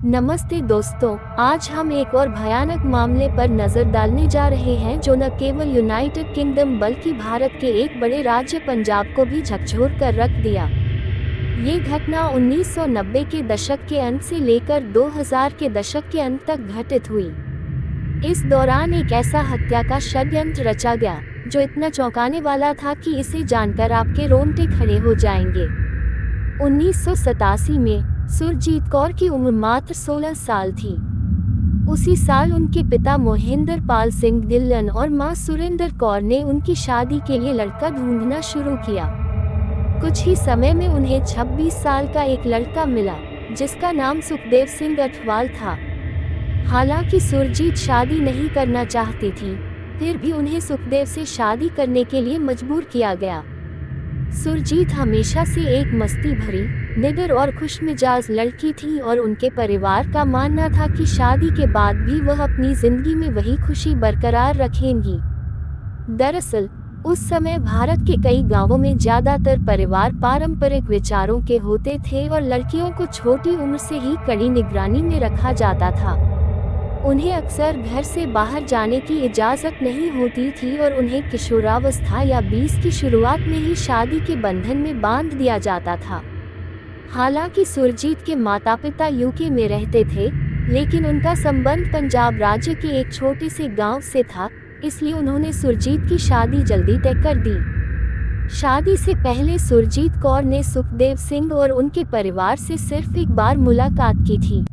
नमस्ते दोस्तों, आज हम एक और भयानक मामले पर नजर डालने जा रहे हैं जो न केवल यूनाइटेड किंगडम बल्कि भारत के एक बड़े राज्य पंजाब को भी झकझोर कर रख दिया। ये घटना 1990 के दशक के अंत से लेकर 2000 के दशक के अंत तक घटित हुई। इस दौरान एक ऐसा हत्या का षड्यंत्र रचा गया जो इतना चौंकाने वाला था कि इसे जानकर आपके रोंगटे खड़े हो जाएंगे। 1987 में सुरजीत कौर की उम्र मात्र 16 साल थी। उसी साल उनके पिता मोहिंदर पाल सिंह ढिल्लन और मां सुरेंद्र कौर ने उनकी शादी के लिए लड़का ढूंढना शुरू किया। कुछ ही समय में उन्हें 26 साल का एक लड़का मिला जिसका नाम सुखदेव सिंह अठवाल था। हालांकि सुरजीत शादी नहीं करना चाहती थी, फिर भी उन्हें सुखदेव से शादी करने के लिए मजबूर किया गया। सुरजीत हमेशा से एक मस्ती भरी, निडर और खुशमिजाज लड़की थी और उनके परिवार का मानना था कि शादी के बाद भी वह अपनी जिंदगी में वही खुशी बरकरार रखेंगी। दरअसल उस समय भारत के कई गांवों में ज्यादातर परिवार पारंपरिक विचारों के होते थे और लड़कियों को छोटी उम्र से ही कड़ी निगरानी में रखा जाता था। उन्हें अक्सर घर से बाहर जाने की इजाज़त नहीं होती थी और उन्हें किशोरावस्था या 20 की शुरुआत में ही शादी के बंधन में बांध दिया जाता था। हालांकि सुरजीत के माता पिता यूके में रहते थे, लेकिन उनका संबंध पंजाब राज्य के एक छोटे से गांव से था, इसलिए उन्होंने सुरजीत की शादी जल्दी तय कर दी। शादी से पहले सुरजीत कौर ने सुखदेव सिंह और उनके परिवार से सिर्फ एक बार मुलाकात की थी।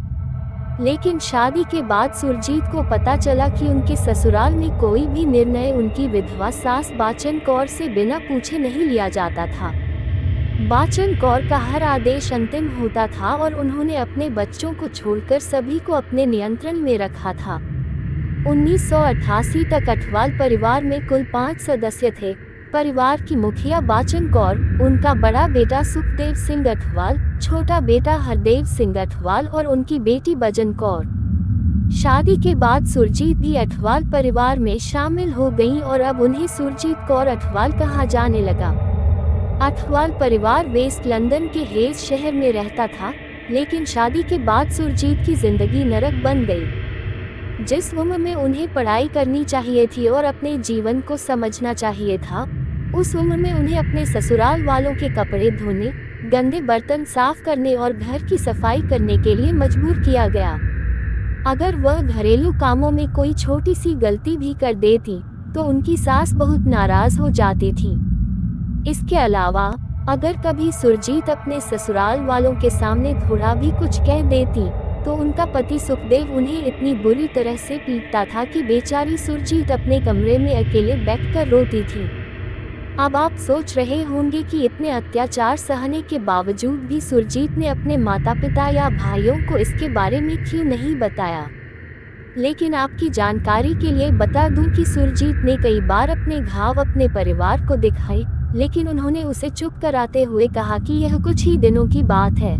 लेकिन शादी के बाद सुरजीत को पता चला कि उनके ससुराल में कोई भी निर्णय उनकी विधवा सास बाचन कौर से बिना पूछे नहीं लिया जाता था। बाचन कौर का हर आदेश अंतिम होता था और उन्होंने अपने बच्चों को छोड़कर सभी को अपने नियंत्रण में रखा था। 1988 तक अठवाल परिवार में कुल 5 सदस्य थे। परिवार की मुखिया बाचन कौर, उनका बड़ा बेटा सुखदेव सिंह अठवाल, छोटा बेटा हरदेव सिंह अठवाल और उनकी बेटी बजन कौर। शादी के बाद सुरजीत भी अठवाल परिवार में शामिल हो गईं और अब उन्हें सुरजीत कौर अठवाल कहा जाने लगा। अठवाल परिवार वेस्ट लंदन के हेज शहर में रहता था, लेकिन शादी के बाद सुरजीत की जिंदगी नरक बन गई। जिस उम्र में उन्हें पढ़ाई करनी चाहिए थी और अपने जीवन को समझना चाहिए था, उस उम्र में उन्हें अपने ससुराल वालों के कपड़े धोने, गंदे बर्तन साफ करने और घर की सफाई करने के लिए मजबूर किया गया। अगर वह घरेलू कामों में कोई छोटी सी गलती भी कर देती तो उनकी सास बहुत नाराज हो जाती थी। इसके अलावा अगर कभी सुरजीत अपने ससुराल वालों के सामने थोड़ा भी कुछ कह देती तो उनका पति सुखदेव उन्हें इतनी बुरी तरह से पीटता था कि बेचारी सुरजीत अपने कमरे में अकेले बैठकर रोती थी। अब आप सोच रहे होंगे कि इतने अत्याचार सहने के बावजूद भी सुरजीत ने अपने माता पिता या भाइयों को इसके बारे में क्यों नहीं बताया। लेकिन आपकी जानकारी के लिए बता दूं कि सुरजीत ने कई बार अपने घाव अपने परिवार को दिखाए, लेकिन उन्होंने उसे चुप कराते हुए कहा कि यह कुछ ही दिनों की बात है।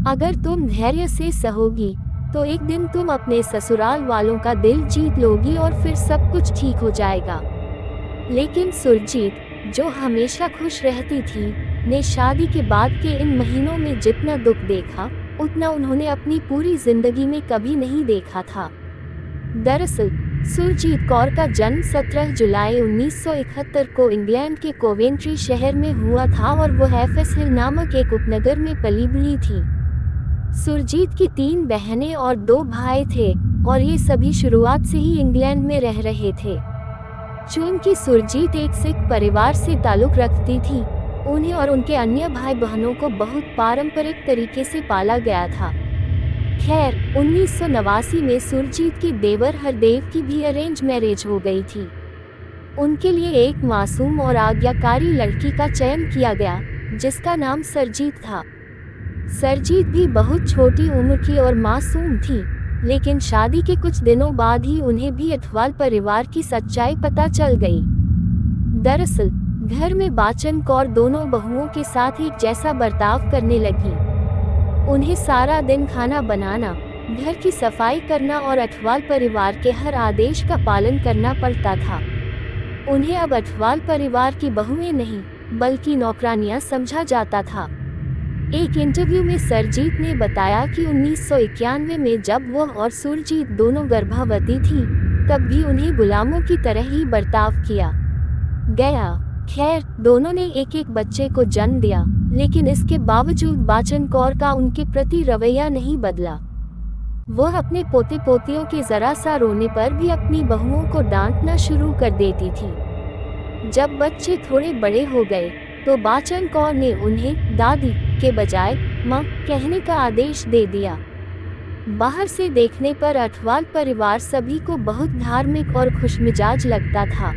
अगर तुम धैर्य से सहोगी तो एक दिन तुम अपने ससुराल वालों का दिल जीत लोगी और फिर सब कुछ ठीक हो जाएगा। लेकिन सुरजीत, जो हमेशा खुश रहती थी, ने शादी के बाद के इन महीनों में जितना दुख देखा उतना उन्होंने अपनी पूरी जिंदगी में कभी नहीं देखा था। दरअसल सुरजीत कौर का जन्म 17 जुलाई 1971 को इंग्लैंड के कोवेंट्री शहर में हुआ था और वह एफएस हिल नामक एक उपनगर में पली बड़ी थी। सुरजीत की 3 बहनें और 2 भाई थे और ये सभी शुरुआत से ही इंग्लैंड में रह रहे थे। चूंकि सुरजीत एक सिख परिवार से ताल्लुक रखती थी, उन्हें और उनके अन्य भाई बहनों को बहुत पारंपरिक तरीके से पाला गया था। खैर, 1989 में सुरजीत की देवर हरदेव की भी अरेंज मैरिज हो गई थी। उनके लिए एक मासूम और आज्ञाकारी लड़की का चयन किया गया जिसका नाम सरजीत था। सरजीत भी बहुत छोटी उम्र की और मासूम थी, लेकिन शादी के कुछ दिनों बाद ही उन्हें भी अठवाल परिवार की सच्चाई पता चल गई। दरअसल घर में बाचन कौर दोनों बहुओं के साथ एक जैसा बर्ताव करने लगी। उन्हें सारा दिन खाना बनाना, घर की सफाई करना और अठवाल परिवार के हर आदेश का पालन करना पड़ता था। उन्हें अब अठवाल परिवार की बहुएं नहीं बल्कि नौकरानियां समझा जाता था। एक इंटरव्यू में सरजीत ने बताया कि 1991 में जब वो और सुरजीत दोनों गर्भवती थीं, तब भी उन्हें गुलामों की तरह ही बर्ताव किया गया। खैर, दोनों ने एक एक बच्चे को जन्म दिया, लेकिन इसके बावजूद बाचन कौर का उनके प्रति रवैया नहीं बदला। वह अपने पोते पोतियों के जरा सा रोने पर भी अपनी बहुओं को डांटना शुरू कर देती थी। जब बच्चे थोड़े बड़े हो गए, तो बाचन कौर ने उन्हें दादी के बजाय माँ कहने का आदेश दे दिया। बाहर से देखने पर अठवाल परिवार सभी को बहुत धार्मिक और खुशमिजाज लगता था।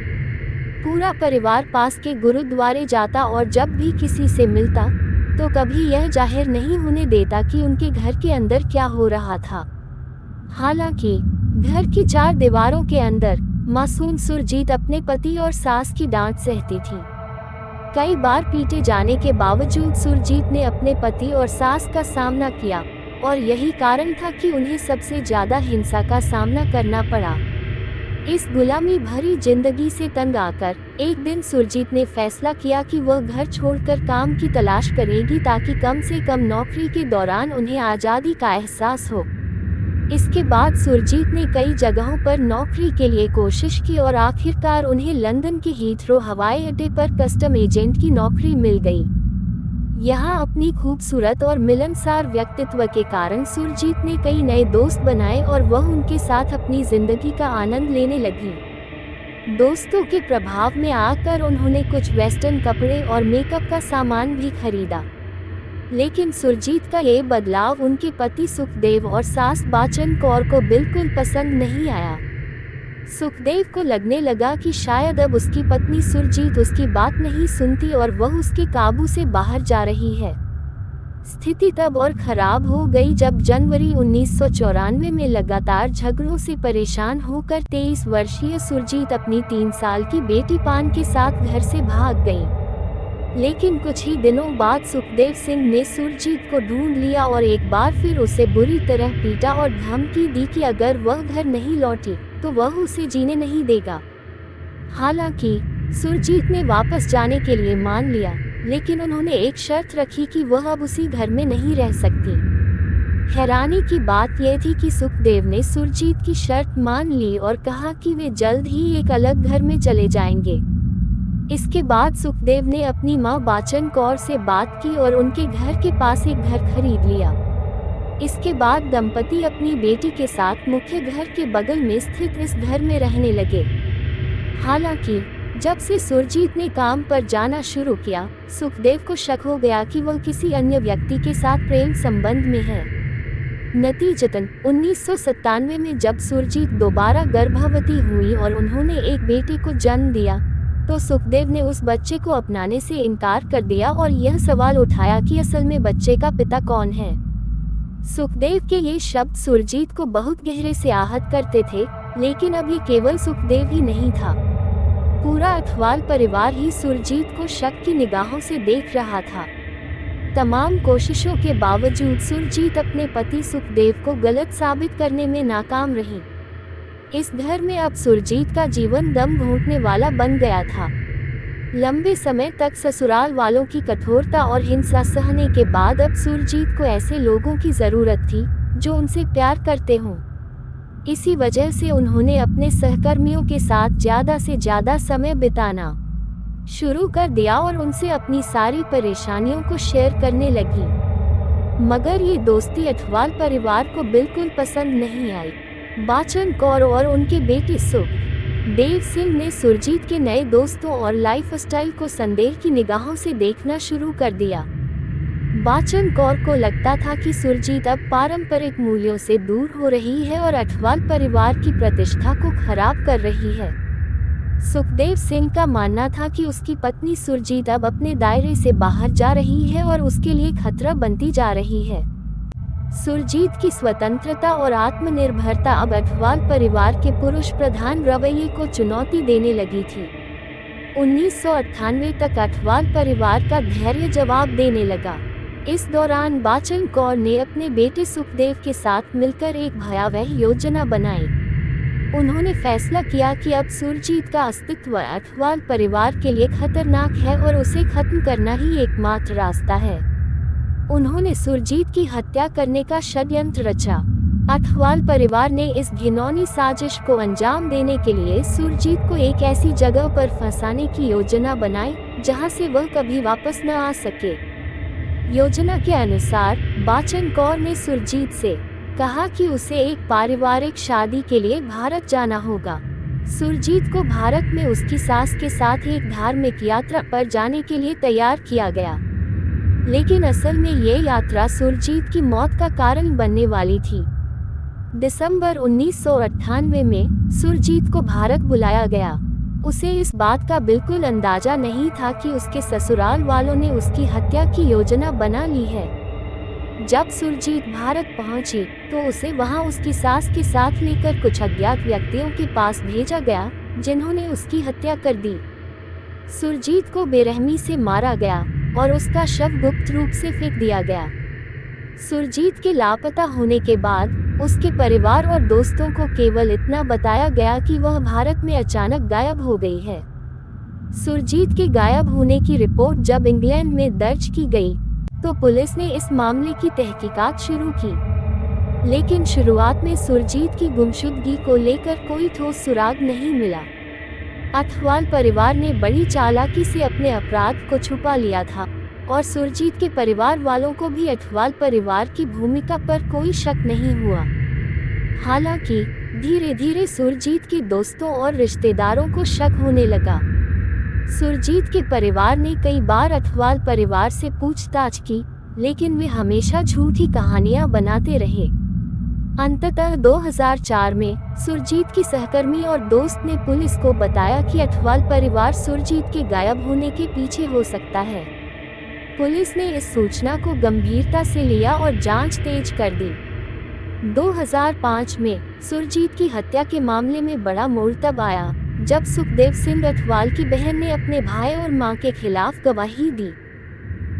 पूरा परिवार पास के गुरुद्वारे जाता और जब भी किसी से मिलता, तो कभी यह जाहिर नहीं होने देता कि उनके घर के अंदर क्या हो रहा था। हालांकि घर की चार दीवारों के अंदर मासूम सुरजीत अपने पति और सास की डांट सहती थी। कई बार पीटे जाने के बावजूद सुरजीत ने अपने पति और सास का सामना किया, और यही कारण था कि उन्हें सबसे ज्यादा हिंसा का सामना करना पड़ा। इस गुलामी भरी जिंदगी से तंग आकर एक दिन सुरजीत ने फैसला किया कि वह घर छोड़कर काम की तलाश करेगी, ताकि कम से कम नौकरी के दौरान उन्हें आज़ादी का एहसास हो। इसके बाद सुरजीत ने कई जगहों पर नौकरी के लिए कोशिश की और आखिरकार उन्हें लंदन के हीथ्रो हवाई अड्डे पर कस्टम एजेंट की नौकरी मिल गई। यहाँ अपनी खूबसूरत और मिलनसार व्यक्तित्व के कारण सुरजीत ने कई नए दोस्त बनाए और वह उनके साथ अपनी जिंदगी का आनंद लेने लगी। दोस्तों के प्रभाव में आकर उन्होंने कुछ वेस्टर्न कपड़े और मेकअप का सामान भी खरीदा, लेकिन सुरजीत का ये बदलाव उनके पति सुखदेव और सास बाचन कौर को बिल्कुल पसंद नहीं आया। सुखदेव को लगने लगा कि शायद अब उसकी पत्नी सुरजीत उसकी बात नहीं सुनती और वह उसके काबू से बाहर जा रही है। स्थिति तब और खराब हो गई जब जनवरी 1994 में लगातार झगड़ों से परेशान होकर 23 वर्षीय सुरजीत अपनी 3 साल की बेटी पान के साथ घर से भाग गई। लेकिन कुछ ही दिनों बाद सुखदेव सिंह ने सुरजीत को ढूंढ लिया और एक बार फिर उसे बुरी तरह पीटा और धमकी दी कि अगर वह घर नहीं लौटी तो वह उसे जीने नहीं देगा। हालांकि सुरजीत ने वापस जाने के लिए मान लिया, लेकिन उन्होंने एक शर्त रखी कि वह अब उसी घर में नहीं रह सकती। हैरानी की बात यह थी कि सुखदेव ने सुरजीत की शर्त मान ली और कहा कि वे जल्द ही एक अलग घर में चले जाएंगे। इसके बाद सुखदेव ने अपनी मां बाचन कौर से बात की और उनके घर के पास एक घर खरीद लिया। इसके बाद दंपति अपनी बेटी के साथ मुख्य घर के बगल में स्थित इस घर में रहने लगे। हालांकि जब से सुरजीत ने काम पर जाना शुरू किया, सुखदेव को शक हो गया कि वह किसी अन्य व्यक्ति के साथ प्रेम संबंध में है। नतीजतन 1997 में जब सुरजीत दोबारा गर्भवती हुई और उन्होंने एक बेटे को जन्म दिया, तो सुखदेव ने उस बच्चे को अपनाने से इनकार कर दिया और यह सवाल उठाया कि असल में बच्चे का पिता कौन है। सुखदेव के ये शब्द सुरजीत को बहुत गहरे से आहत करते थे, लेकिन अब ये केवल सुखदेव ही नहीं था, पूरा अठवाल परिवार ही सुरजीत को शक की निगाहों से देख रहा था। तमाम कोशिशों के बावजूद सुरजीत अपने पति सुखदेव को गलत साबित करने में नाकाम रही। इस घर में अब सुरजीत का जीवन दम घोंटने वाला बन गया था। लंबे समय तक ससुराल वालों की कठोरता और हिंसा सहने के बाद अब सुरजीत को ऐसे लोगों की जरूरत थी जो उनसे प्यार करते हों। इसी वजह से उन्होंने अपने सहकर्मियों के साथ ज्यादा से ज्यादा समय बिताना शुरू कर दिया और उनसे अपनी सारी परेशानियों को शेयर करने लगी। मगर ये दोस्ती अठवाल परिवार को बिल्कुल पसंद नहीं आई। बाचन कौर और उनके बेटे सुखदेव सिंह ने सुरजीत के नए दोस्तों और लाइफस्टाइल को संदेह की निगाहों से देखना शुरू कर दिया। बाचन कौर को लगता था कि सुरजीत अब पारंपरिक मूल्यों से दूर हो रही है और अठवाल परिवार की प्रतिष्ठा को खराब कर रही है। सुखदेव सिंह का मानना था कि उसकी पत्नी सुरजीत अब अपने दायरे से बाहर जा रही है और उसके लिए खतरा बनती जा रही है। सुरजीत की स्वतंत्रता और आत्मनिर्भरता अब अठवाल परिवार के पुरुष प्रधान रवैये को चुनौती देने लगी थी। 1998 तक अठवाल परिवार का धैर्य जवाब देने लगा। इस दौरान बाचन कौर ने अपने बेटे सुखदेव के साथ मिलकर एक भयावह योजना बनाई। उन्होंने फैसला किया कि अब सुरजीत का अस्तित्व अठवाल परिवार के लिए खतरनाक है और उसे खत्म करना ही एकमात्र रास्ता है। उन्होंने सुरजीत की हत्या करने का षड्यंत्र रचा। अठवाल परिवार ने इस घिनौनी साजिश को अंजाम देने के लिए सुरजीत को एक ऐसी जगह पर फंसाने की योजना बनाई जहां से वह कभी वापस न आ सके। योजना के अनुसार बाचन कौर ने सुरजीत से कहा कि उसे एक पारिवारिक शादी के लिए भारत जाना होगा। सुरजीत को भारत में उसकी सास के साथ एक धार्मिक यात्रा पर जाने के लिए तैयार किया गया, लेकिन असल में ये यात्रा सुरजीत की मौत का कारण बनने वाली थी। दिसंबर 1998 में सुरजीत को भारत बुलाया गया। उसे इस बात का बिल्कुल अंदाजा नहीं था कि उसके ससुराल वालों ने उसकी हत्या की योजना बना ली है। जब सुरजीत भारत पहुंची तो उसे वहां उसकी सास के साथ लेकर कुछ अज्ञात व्यक्तियों के पास भेजा गया, जिन्होंने उसकी हत्या कर दी। सुरजीत को बेरहमी से मारा गया और उसका शव गुप्त रूप से फेंक दिया गया। सुरजीत के लापता होने के बाद उसके परिवार और दोस्तों को केवल इतना बताया गया कि वह भारत में अचानक गायब हो गई है। सुरजीत के गायब होने की रिपोर्ट जब इंग्लैंड में दर्ज की गई तो पुलिस ने इस मामले की तहकीकात शुरू की, लेकिन शुरुआत में सुरजीत की गुमशुदगी को लेकर कोई ठोस सुराग नहीं मिला। अठवाल परिवार ने बड़ी चालाकी से अपने अपराध को छुपा लिया था और सुरजीत के परिवार वालों को भी अठवाल परिवार की भूमिका पर कोई शक नहीं हुआ। हालांकि धीरे धीरे सुरजीत के दोस्तों और रिश्तेदारों को शक होने लगा। सुरजीत के परिवार ने कई बार अठवाल परिवार से पूछताछ की, लेकिन वे हमेशा झूठी कहानियां बनाते रहे। अंततः 2004 में सुरजीत की सहकर्मी और दोस्त ने पुलिस को बताया कि अठवाल परिवार सुरजीत के गायब होने के पीछे हो सकता है। पुलिस ने इस सूचना को गंभीरता से लिया और जांच तेज कर दी। 2005 में सुरजीत की हत्या के मामले में बड़ा मोड़ तब आया जब सुखदेव सिंह अठवाल की बहन ने अपने भाई और मां के खिलाफ गवाही दी।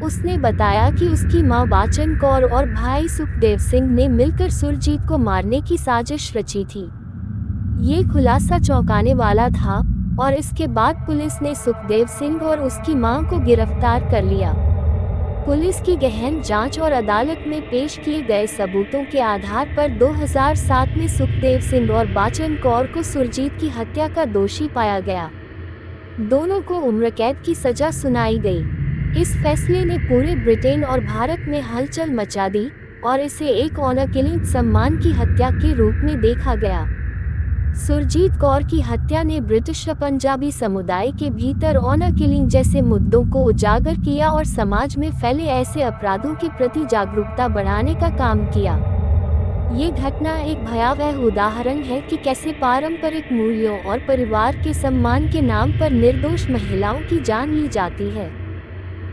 उसने बताया कि उसकी मां बाचन कौर और भाई सुखदेव सिंह ने मिलकर सुरजीत को मारने की साजिश रची थी। ये खुलासा चौंकाने वाला था और इसके बाद पुलिस ने सुखदेव सिंह और उसकी मां को गिरफ्तार कर लिया। पुलिस की गहन जांच और अदालत में पेश किए गए सबूतों के आधार पर 2007 में सुखदेव सिंह और बाचन कौर को सुरजीत की हत्या का दोषी पाया गया। दोनों को उम्र कैद की सजा सुनाई गई। इस फैसले ने पूरे ब्रिटेन और भारत में हलचल मचा दी और इसे एक ऑनर किलिंग सम्मान की हत्या के रूप में देखा गया। सुरजीत कौर की हत्या ने ब्रिटिश पंजाबी समुदाय के भीतर ऑनर किलिंग जैसे मुद्दों को उजागर किया और समाज में फैले ऐसे अपराधों के प्रति जागरूकता बढ़ाने का काम किया। ये घटना एक भयावह उदाहरण है कि कैसे पारंपरिक मूल्यों और परिवार के सम्मान के नाम पर निर्दोष महिलाओं की जान ली जाती है।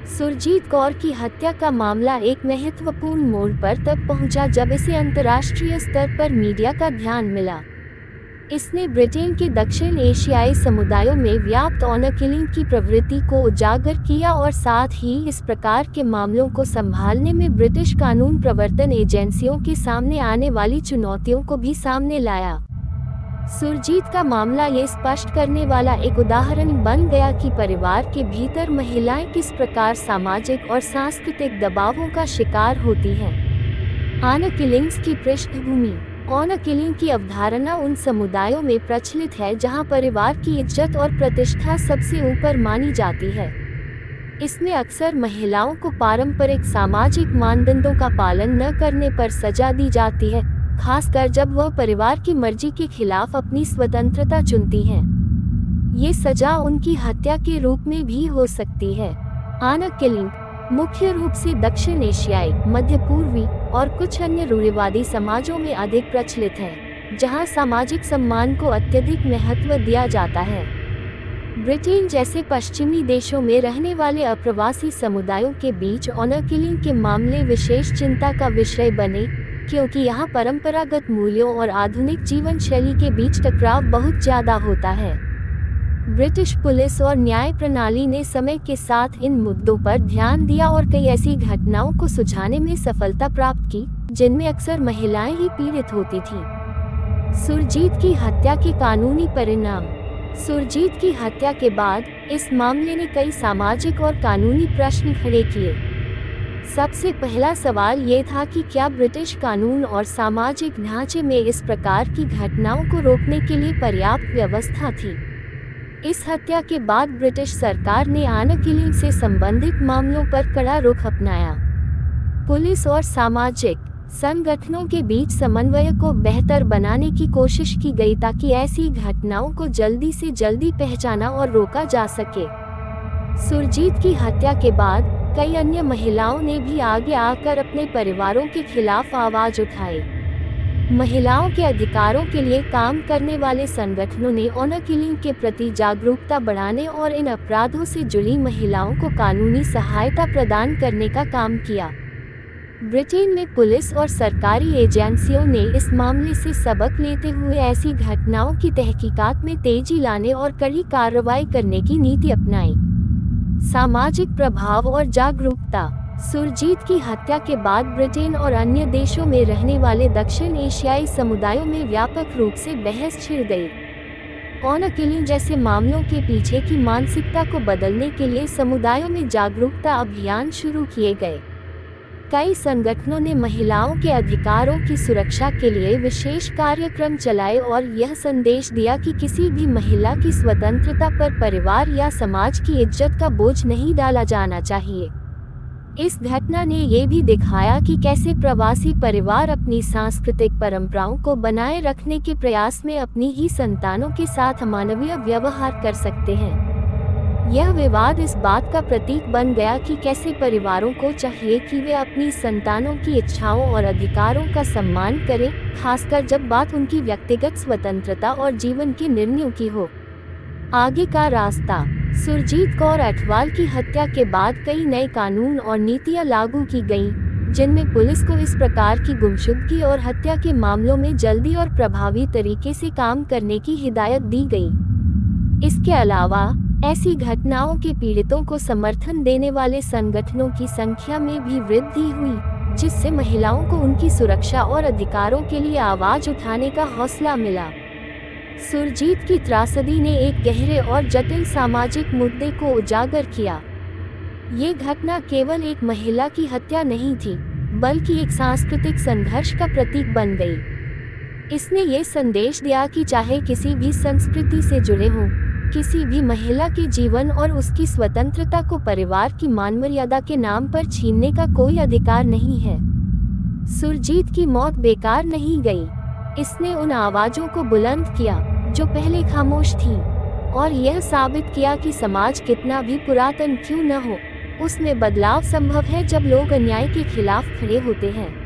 सुरजीत कौर की हत्या का मामला एक महत्वपूर्ण मोड़ पर तब पहुंचा जब इसे अंतर्राष्ट्रीय स्तर पर मीडिया का ध्यान मिला। इसने ब्रिटेन के दक्षिण एशियाई समुदायों में व्याप्त ऑनर किलिंग की प्रवृत्ति को उजागर किया और साथ ही इस प्रकार के मामलों को संभालने में ब्रिटिश कानून प्रवर्तन एजेंसियों के सामने आने वाली चुनौतियों को भी सामने लाया। सुरजीत का मामला ये स्पष्ट करने वाला एक उदाहरण बन गया कि परिवार के भीतर महिलाएं किस प्रकार सामाजिक और सांस्कृतिक दबावों का शिकार होती हैं। ऑनर किलिंग्स की पृष्ठभूमि। ऑनर किलिंग की अवधारणा उन समुदायों में प्रचलित है जहां परिवार की इज्जत और प्रतिष्ठा सबसे ऊपर मानी जाती है। इसमें अक्सर महिलाओं को पारंपरिक सामाजिक मानदंडों का पालन न करने पर सजा दी जाती है, खासकर जब वह परिवार की मर्जी के खिलाफ अपनी स्वतंत्रता चुनती हैं। ये सजा उनकी हत्या के रूप में भी हो सकती है। ऑनर किलिंग मुख्य रूप से दक्षिण एशियाई, मध्य पूर्वी और कुछ अन्य रूढ़िवादी समाजों में अधिक प्रचलित है, जहां सामाजिक सम्मान को अत्यधिक महत्व दिया जाता है। ब्रिटेन जैसे पश्चिमी देशों में रहने वाले अप्रवासी समुदायों के बीच ऑनर किलिंग के मामले विशेष चिंता का विषय बने, क्योंकि यहाँ परंपरागत मूल्यों और आधुनिक जीवन शैली के बीच टकराव बहुत ज्यादा होता है। ब्रिटिश पुलिस और न्याय प्रणाली ने समय के साथ इन मुद्दों पर ध्यान दिया और कई ऐसी घटनाओं को सुलझाने में सफलता प्राप्त की, जिनमें अक्सर महिलाएं ही पीड़ित होती थीं। सुरजीत की हत्या के कानूनी परिणाम। सुरजीत की हत्या के बाद इस मामले ने कई सामाजिक और कानूनी प्रश्न खड़े किए। सबसे पहला सवाल ये था कि क्या ब्रिटिश कानून और सामाजिक ढांचे में इस प्रकार की घटनाओं को रोकने के लिए पर्याप्त व्यवस्था थी। इस हत्या के बाद ब्रिटिश सरकार ने ऑनर किलिंग से संबंधित मामलों पर कड़ा रुख अपनाया। पुलिस और सामाजिक संगठनों के बीच समन्वय को बेहतर बनाने की कोशिश की गई ताकि ऐसी घटनाओं को जल्दी से जल्दी पहचाना और रोका जा सके। सुरजीत की हत्या के बाद कई अन्य महिलाओं ने भी आगे आकर अपने परिवारों के खिलाफ आवाज उठाई। महिलाओं के अधिकारों के लिए काम करने वाले संगठनों ने ऑनर किलिंग के प्रति जागरूकता बढ़ाने और इन अपराधों से जुड़ी महिलाओं को कानूनी सहायता प्रदान करने का काम किया। ब्रिटेन में पुलिस और सरकारी एजेंसियों ने इस मामले से सबक लेते हुए ऐसी घटनाओं की तहकीकात में तेजी लाने और कड़ी कार्रवाई करने की नीति अपनाई। सामाजिक प्रभाव और जागरूकता। सुरजीत की हत्या के बाद ब्रिटेन और अन्य देशों में रहने वाले दक्षिण एशियाई समुदायों में व्यापक रूप से बहस छिड़ गई। ऑनर किलिंग जैसे मामलों के पीछे की मानसिकता को बदलने के लिए समुदायों में जागरूकता अभियान शुरू किए गए। कई संगठनों ने महिलाओं के अधिकारों की सुरक्षा के लिए विशेष कार्यक्रम चलाए और यह संदेश दिया कि किसी भी महिला की स्वतंत्रता पर परिवार या समाज की इज्जत का बोझ नहीं डाला जाना चाहिए। इस घटना ने ये भी दिखाया कि कैसे प्रवासी परिवार अपनी सांस्कृतिक परंपराओं को बनाए रखने के प्रयास में अपनी ही संतानों के साथ अमानवीय व्यवहार कर सकते हैं। यह विवाद इस बात का प्रतीक बन गया कि कैसे परिवारों को चाहिए कि वे अपनी संतानों की इच्छाओं और अधिकारों का सम्मान करें, खासकर जब बात उनकी व्यक्तिगत स्वतंत्रता और जीवन के निर्णयों की हो। आगे का रास्ता। सुरजीत कौर अठवाल की हत्या के बाद कई नए कानून और नीतियां लागू की गईं, जिनमें पुलिस को इस प्रकार की गुमशुदगी और हत्या के मामलों में जल्दी और प्रभावी तरीके से काम करने की हिदायत दी गई। इसके अलावा ऐसी घटनाओं के पीड़ितों को समर्थन देने वाले संगठनों की संख्या में भी वृद्धि हुई, जिससे महिलाओं को उनकी सुरक्षा और अधिकारों के लिए आवाज उठाने का हौसला मिला। सुरजीत की त्रासदी ने एक गहरे और जटिल सामाजिक मुद्दे को उजागर किया। ये घटना केवल एक महिला की हत्या नहीं थी, बल्कि एक सांस्कृतिक संघर्ष का प्रतीक बन गई। इसने ये संदेश दिया कि चाहे किसी भी संस्कृति से जुड़े हों, किसी भी महिला के जीवन और उसकी स्वतंत्रता को परिवार की मानमर्यादा के नाम पर छीनने का कोई अधिकार नहीं है। सुरजीत की मौत बेकार नहीं गई। इसने उन आवाजों को बुलंद किया जो पहले खामोश थीं, और यह साबित किया कि समाज कितना भी पुरातन क्यों न हो, उसमें बदलाव संभव है जब लोग अन्याय के खिलाफ खड़े होते हैं।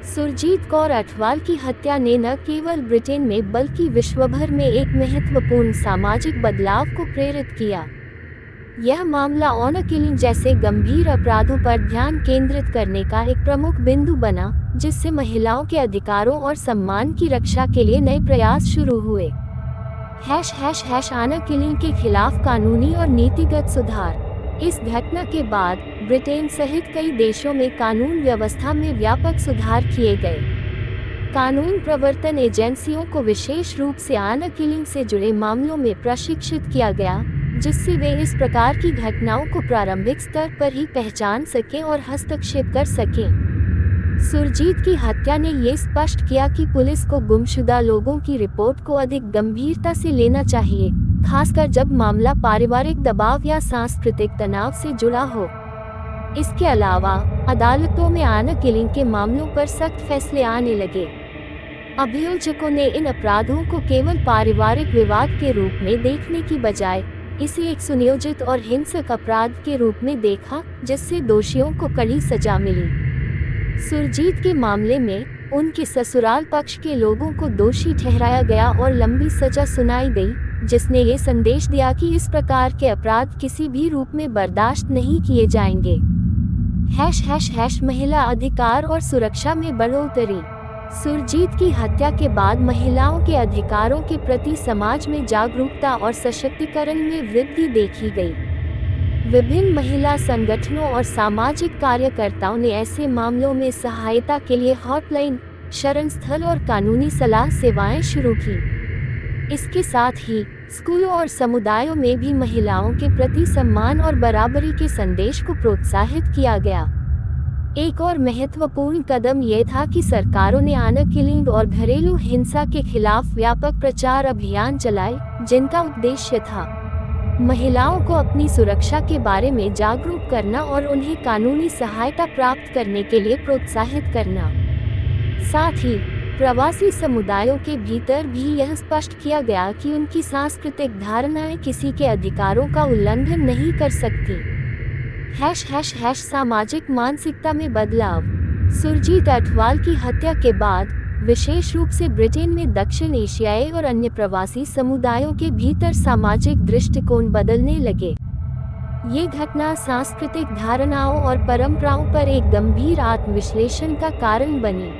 सुरजीत कौर अठवाल की हत्या ने न केवल ब्रिटेन में बल्कि विश्वभर में एक महत्वपूर्ण सामाजिक बदलाव को प्रेरित किया। यह मामला ऑनर किलिंग जैसे गंभीर अपराधों पर ध्यान केंद्रित करने का एक प्रमुख बिंदु बना, जिससे महिलाओं के अधिकारों और सम्मान की रक्षा के लिए नए प्रयास शुरू हुए। ऑनर किलिंग के खिलाफ कानूनी और नीतिगत सुधार। इस घटना के बाद ब्रिटेन सहित कई देशों में कानून व्यवस्था में व्यापक सुधार किए गए। कानून प्रवर्तन एजेंसियों को विशेष रूप से ऑनर किलिंग से जुड़े मामलों में प्रशिक्षित किया गया, जिससे वे इस प्रकार की घटनाओं को प्रारंभिक स्तर पर ही पहचान सकें और हस्तक्षेप कर सकें। सुरजीत की हत्या ने ये स्पष्ट किया कि पुलिस को गुमशुदा लोगों की रिपोर्ट को अधिक गंभीरता से लेना चाहिए, खासकर जब मामला पारिवारिक दबाव या सांस्कृतिक तनाव से जुड़ा हो। इसके अलावा अदालतों में ऑनर किलिंग के मामलों पर सख्त फैसले आने लगे। अभियोजकों ने इन अपराधों को केवल पारिवारिक विवाद के रूप में देखने की बजाय इसे एक सुनियोजित और हिंसक अपराध के रूप में देखा, जिससे दोषियों को कड़ी सजा मिली। सुरजीत के मामले में उनके ससुराल पक्ष के लोगों को दोषी ठहराया गया और लंबी सजा सुनाई गई, जिसने ये संदेश दिया कि इस प्रकार के अपराध किसी भी रूप में बर्दाश्त नहीं किए जाएंगे। महिला अधिकार और सुरक्षा में बढ़ोतरी। सुरजीत की हत्या के बाद महिलाओं के अधिकारों के प्रति समाज में जागरूकता और सशक्तिकरण में वृद्धि देखी गई। विभिन्न महिला संगठनों और सामाजिक कार्यकर्ताओं ने ऐसे मामलों में सहायता के लिए हॉटलाइन, शरण स्थल और कानूनी सलाह सेवाएं शुरू की। इसके साथ ही स्कूलों और समुदायों में भी महिलाओं के प्रति सम्मान और बराबरी के संदेश को प्रोत्साहित किया गया। एक और महत्वपूर्ण कदम ये था कि सरकारों ने ऑनर किलिंग और घरेलू हिंसा के खिलाफ व्यापक प्रचार अभियान चलाए, जिनका उद्देश्य था महिलाओं को अपनी सुरक्षा के बारे में जागरूक करना और उन्हें कानूनी सहायता प्राप्त करने के लिए प्रोत्साहित करना। साथ ही प्रवासी समुदायों के भीतर भी यह स्पष्ट किया गया कि उनकी सांस्कृतिक धारणाएं किसी के अधिकारों का उल्लंघन नहीं कर सकती। सामाजिक मानसिकता में बदलाव। सुरजीत अठवाल की हत्या के बाद विशेष रूप से ब्रिटेन में दक्षिण एशियाई और अन्य प्रवासी समुदायों के भीतर सामाजिक दृष्टिकोण बदलने लगे। ये घटना सांस्कृतिक धारणाओं और परंपराओं पर एक गंभीर आत्मविश्लेषण का कारण बनी।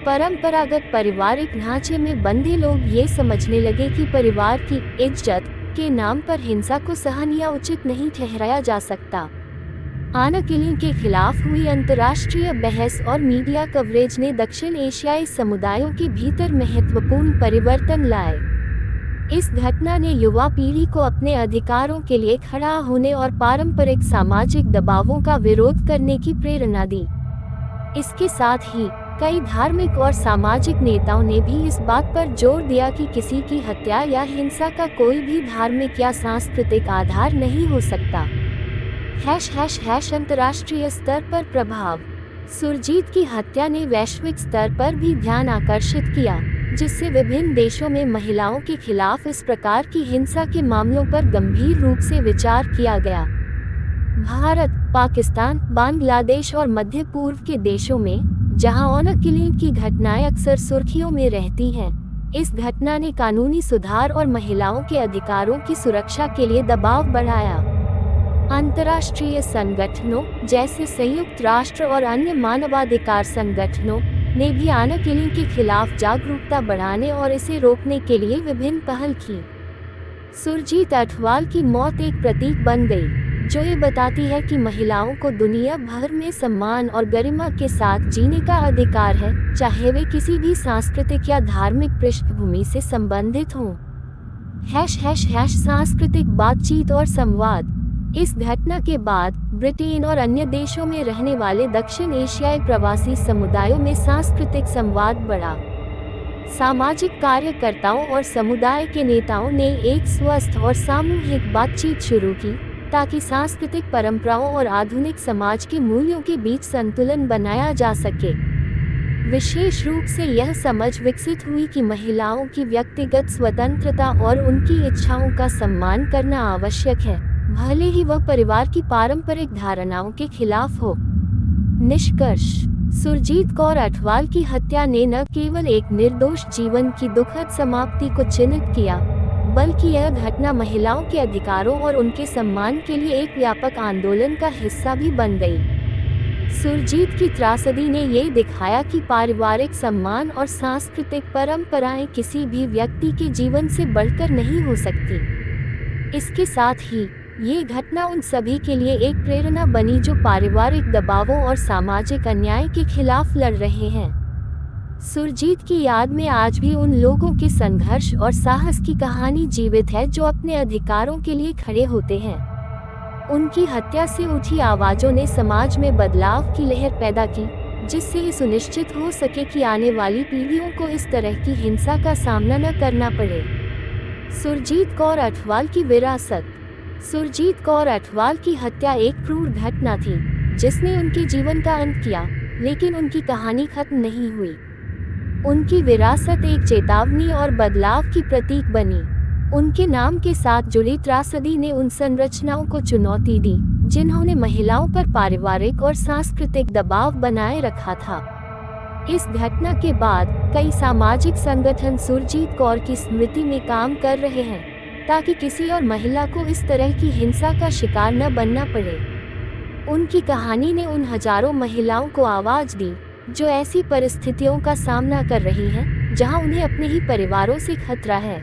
परंपरागत पारिवारिक ढांचे में बंधे लोग ये समझने लगे कि परिवार की इज्जत के नाम पर हिंसा को सहन या उचित नहीं ठहराया जा सकता। ऑनर किलिंग के खिलाफ हुई अंतर्राष्ट्रीय बहस और मीडिया कवरेज ने दक्षिण एशियाई समुदायों के भीतर महत्वपूर्ण परिवर्तन लाए। इस घटना ने युवा पीढ़ी को अपने अधिकारों के लिए खड़ा होने और पारंपरिक सामाजिक दबावों का विरोध करने की प्रेरणा दी। इसके साथ ही कई धार्मिक और सामाजिक नेताओं ने भी इस बात पर जोर दिया कि किसी की हत्या या हिंसा का कोई भी धार्मिक या सांस्कृतिक आधार नहीं हो सकता। अंतर्राष्ट्रीय स्तर पर प्रभाव। सुरजीत की हत्या ने वैश्विक स्तर पर भी ध्यान आकर्षित किया, जिससे विभिन्न देशों में महिलाओं के खिलाफ इस प्रकार की हिंसा के मामलों पर गंभीर रूप से विचार किया गया। भारत, पाकिस्तान, बांग्लादेश और मध्य पूर्व के देशों में, जहां ऑनर किलिंग की घटनाएं अक्सर सुर्खियों में रहती हैं, इस घटना ने कानूनी सुधार और महिलाओं के अधिकारों की सुरक्षा के लिए दबाव बढ़ाया। अंतर्राष्ट्रीय संगठनों जैसे संयुक्त राष्ट्र और अन्य मानवाधिकार संगठनों ने भी ऑनर किलिंग के खिलाफ जागरूकता बढ़ाने और इसे रोकने के लिए विभिन्न पहल की। सुरजीत अठवाल की मौत एक प्रतीक बन गई, जो ये बताती है कि महिलाओं को दुनिया भर में सम्मान और गरिमा के साथ जीने का अधिकार है, चाहे वे किसी भी सांस्कृतिक या धार्मिक पृष्ठभूमि से संबंधित हों। सांस्कृतिक बातचीत और संवाद। इस घटना के बाद ब्रिटेन और अन्य देशों में रहने वाले दक्षिण एशियाई प्रवासी समुदायों में सांस्कृतिक संवाद बढ़ा। सामाजिक कार्यकर्ताओं और समुदाय के नेताओं ने एक स्वस्थ और सामूहिक बातचीत शुरू की, ताकि सांस्कृतिक परंपराओं और आधुनिक समाज के मूल्यों के बीच संतुलन बनाया जा सके। विशेष रूप से यह समझ विकसित हुई कि महिलाओं की व्यक्तिगत स्वतंत्रता और उनकी इच्छाओं का सम्मान करना आवश्यक है, भले ही वह परिवार की पारंपरिक धारणाओं के खिलाफ हो। निष्कर्ष। सुरजीत कौर अठवाल की हत्या ने न केवल एक निर्दोष जीवन की दुखद समाप्ति को चिन्हित किया, बल्कि यह घटना महिलाओं के अधिकारों और उनके सम्मान के लिए एक व्यापक आंदोलन का हिस्सा भी बन गई। सुरजीत की त्रासदी ने ये दिखाया कि पारिवारिक सम्मान और सांस्कृतिक परंपराएं किसी भी व्यक्ति के जीवन से बढ़कर नहीं हो सकती। इसके साथ ही ये घटना उन सभी के लिए एक प्रेरणा बनी जो पारिवारिक दबावों और सामाजिक अन्याय के खिलाफ लड़ रहे हैं। सुरजीत की याद में आज भी उन लोगों के संघर्ष और साहस की कहानी जीवित है जो अपने अधिकारों के लिए खड़े होते हैं। उनकी हत्या से उठी आवाजों ने समाज में बदलाव की लहर पैदा की, जिससे ये सुनिश्चित हो सके कि आने वाली पीढ़ियों को इस तरह की हिंसा का सामना न करना पड़े। सुरजीत कौर अठवाल की विरासत। सुरजीत कौर अठवाल की हत्या एक क्रूर घटना थी, जिसने उनके जीवन का अंत किया, लेकिन उनकी कहानी खत्म नहीं हुई। उनकी विरासत एक चेतावनी और बदलाव की प्रतीक बनी। उनके नाम के साथ जुड़ी त्रासदी ने उन संरचनाओं को चुनौती दी, जिन्होंने महिलाओं पर पारिवारिक और सांस्कृतिक दबाव बनाए रखा था। इस घटना के बाद कई सामाजिक संगठन सुरजीत कौर की स्मृति में काम कर रहे हैं, ताकि किसी और महिला को इस तरह की हिंसा का शिकार न बनना पड़े। उनकी कहानी ने उन हजारों महिलाओं को आवाज दी जो ऐसी परिस्थितियों का सामना कर रही हैं, जहां उन्हें अपने ही परिवारों से खतरा है।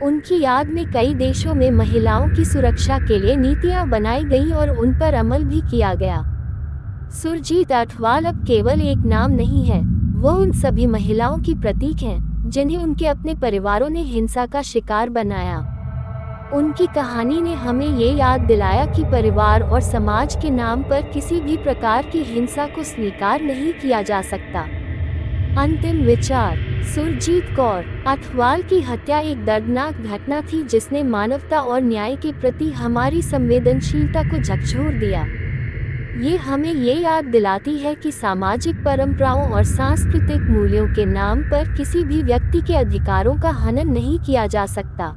उनकी याद में कई देशों में महिलाओं की सुरक्षा के लिए नीतियां बनाई गईं और उन पर अमल भी किया गया। सुरजीत अठवाल अब केवल एक नाम नहीं है, वो उन सभी महिलाओं की प्रतीक हैं, जिन्हें उनके अपने परिवारों ने हिंसा का शिकार बनाया। उनकी कहानी ने हमें ये याद दिलाया कि परिवार और समाज के नाम पर किसी भी प्रकार की हिंसा को स्वीकार नहीं किया जा सकता। अंतिम विचार। सुरजीत कौर अठवाल की हत्या एक दर्दनाक घटना थी जिसने मानवता और न्याय के प्रति हमारी संवेदनशीलता को झकझोर दिया। ये हमें ये याद दिलाती है कि सामाजिक परंपराओं और सांस्कृतिक मूल्यों के नाम पर किसी भी व्यक्ति के अधिकारों का हनन नहीं किया जा सकता।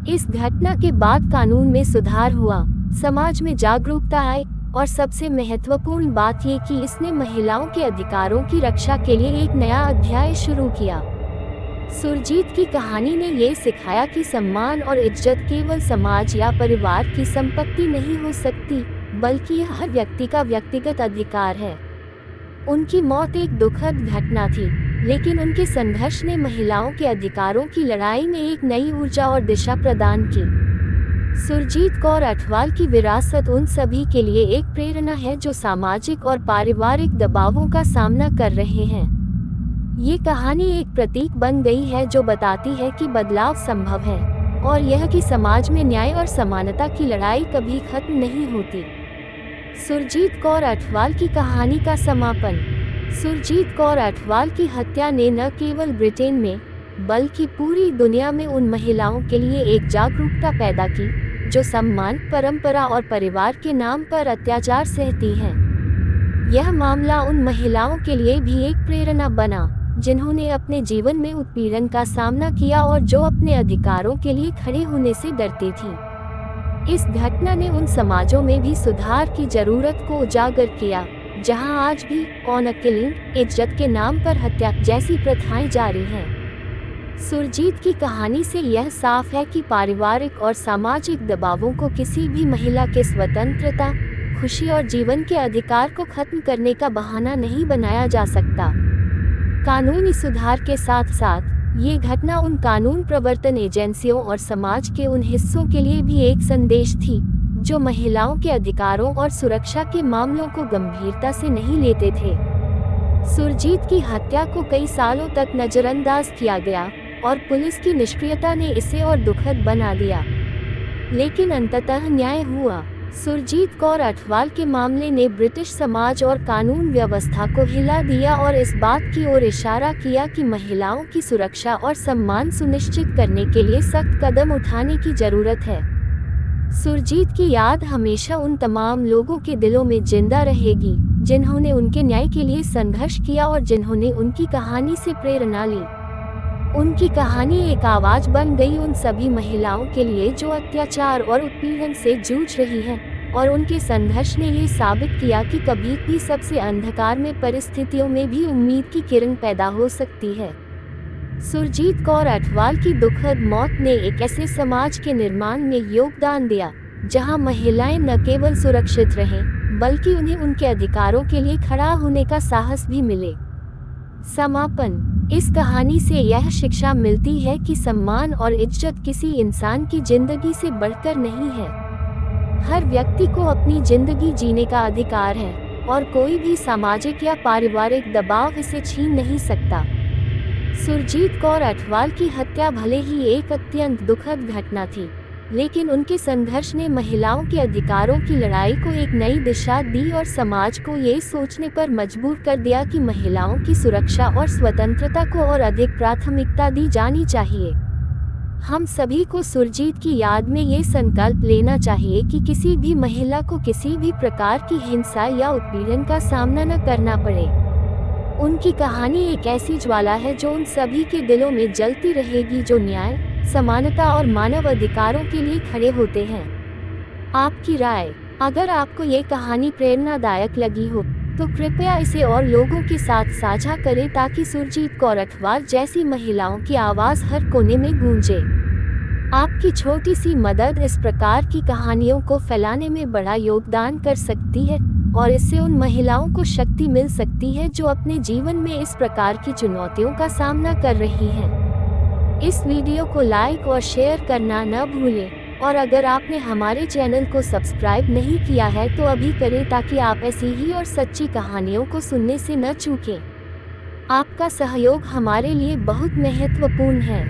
इस घटना के बाद कानून में सुधार हुआ, समाज में जागरूकता आई और सबसे महत्वपूर्ण बात ये कि इसने महिलाओं के अधिकारों की रक्षा के लिए एक नया अध्याय शुरू किया। सुरजीत की कहानी ने ये सिखाया कि सम्मान और इज्जत केवल समाज या परिवार की संपत्ति नहीं हो सकती, बल्कि यह हर व्यक्ति का व्यक्तिगत अधिकार है। उनकी मौत एक दुखद घटना थी, लेकिन उनके संघर्ष ने महिलाओं के अधिकारों की लड़ाई में एक नई ऊर्जा और दिशा प्रदान की। सुरजीत कौर अठवाल की विरासत उन सभी के लिए एक प्रेरणा है जो सामाजिक और पारिवारिक दबावों का सामना कर रहे हैं। ये कहानी एक प्रतीक बन गई है जो बताती है कि बदलाव संभव है और यह कि समाज में न्याय और समानता की लड़ाई कभी खत्म नहीं होती। सुरजीत कौर अठवाल की कहानी का समापन। सुरजीत कौर अठवाल की हत्या ने न केवल ब्रिटेन में बल्कि पूरी दुनिया में उन महिलाओं के लिए एक जागरूकता पैदा की जो सम्मान, परंपरा और परिवार के नाम पर अत्याचार सहती हैं। यह मामला उन महिलाओं के लिए भी एक प्रेरणा बना जिन्होंने अपने जीवन में उत्पीड़न का सामना किया और जो अपने अधिकारों के लिए खड़े होने से डरती थी। इस घटना ने उन समाजों में भी सुधार की जरूरत को उजागर किया जहां आज भी ऑनर किलिंग, इज्जत के नाम पर हत्या जैसी प्रथाएं जारी हैं। सुरजीत की कहानी से यह साफ है कि पारिवारिक और सामाजिक दबावों को किसी भी महिला के स्वतंत्रता, खुशी और जीवन के अधिकार को खत्म करने का बहाना नहीं बनाया जा सकता। कानूनी सुधार के साथ साथ ये घटना उन कानून प्रवर्तन एजेंसियों और समाज के उन हिस्सों के लिए भी एक संदेश थी जो महिलाओं के अधिकारों और सुरक्षा के मामलों को गंभीरता से नहीं लेते थे। सुरजीत की हत्या को कई सालों तक नजरअंदाज किया गया और पुलिस की निष्क्रियता ने इसे और दुखद बना दिया, लेकिन अंततः न्याय हुआ। सुरजीत कौर अठवाल के मामले ने ब्रिटिश समाज और कानून व्यवस्था को हिला दिया और इस बात की ओर इशारा किया कि महिलाओं की सुरक्षा और सम्मान सुनिश्चित करने के लिए सख्त कदम उठाने की जरूरत है। सुरजीत की याद हमेशा उन तमाम लोगों के दिलों में जिंदा रहेगी जिन्होंने उनके न्याय के लिए संघर्ष किया और जिन्होंने उनकी कहानी से प्रेरणा ली। उनकी कहानी एक आवाज बन गई उन सभी महिलाओं के लिए जो अत्याचार और उत्पीड़न से जूझ रही हैं, और उनके संघर्ष ने ये साबित किया कि कभी भी सबसे अंधकार में परिस्थितियों में भी उम्मीद की किरण पैदा हो सकती है। सुरजीत कौर अठवाल की दुखद मौत ने एक ऐसे समाज के निर्माण में योगदान दिया जहां महिलाएं न केवल सुरक्षित रहें बल्कि उन्हें उनके अधिकारों के लिए खड़ा होने का साहस भी मिले। समापन। इस कहानी से यह शिक्षा मिलती है कि सम्मान और इज्जत किसी इंसान की जिंदगी से बढ़कर नहीं है। हर व्यक्ति को अपनी जिंदगी जीने का अधिकार है और कोई भी सामाजिक या पारिवारिक दबाव इसे छीन नहीं सकता। सुरजीत कौर अठवाल की हत्या भले ही एक अत्यंत दुखद घटना थी, लेकिन उनके संघर्ष ने महिलाओं के अधिकारों की लड़ाई को एक नई दिशा दी और समाज को ये सोचने पर मजबूर कर दिया कि महिलाओं की सुरक्षा और स्वतंत्रता को और अधिक प्राथमिकता दी जानी चाहिए। हम सभी को सुरजीत की याद में ये संकल्प लेना चाहिए कि किसी भी महिला को किसी भी प्रकार की हिंसा या उत्पीड़न का सामना न करना पड़े। उनकी कहानी एक ऐसी ज्वाला है जो उन सभी के दिलों में जलती रहेगी जो न्याय, समानता और मानव अधिकारों के लिए खड़े होते हैं। आपकी राय। अगर आपको ये कहानी प्रेरणादायक लगी हो तो कृपया इसे और लोगों के साथ साझा करें ताकि सुरजीत कौर अठवाल जैसी महिलाओं की आवाज़ हर कोने में गूंजे। आपकी छोटी सी मदद इस प्रकार की कहानियों को फैलाने में बड़ा योगदान कर सकती है और इससे उन महिलाओं को शक्ति मिल सकती है जो अपने जीवन में इस प्रकार की चुनौतियों का सामना कर रही हैं। इस वीडियो को लाइक और शेयर करना न भूलें और अगर आपने हमारे चैनल को सब्सक्राइब नहीं किया है तो अभी करें ताकि आप ऐसी ही और सच्ची कहानियों को सुनने से न चूकें। आपका सहयोग हमारे लिए बहुत महत्वपूर्ण है।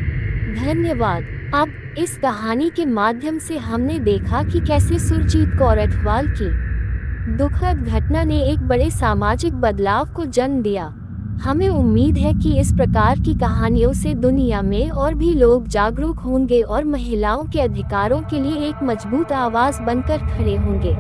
धन्यवाद। अब इस कहानी के माध्यम से हमने देखा कि कैसे सुरजीत कौर अठवाल की दुखद घटना ने एक बड़े सामाजिक बदलाव को जन्म दिया। हमें उम्मीद है कि इस प्रकार की कहानियों से दुनिया में और भी लोग जागरूक होंगे और महिलाओं के अधिकारों के लिए एक मजबूत आवाज बनकर खड़े होंगे।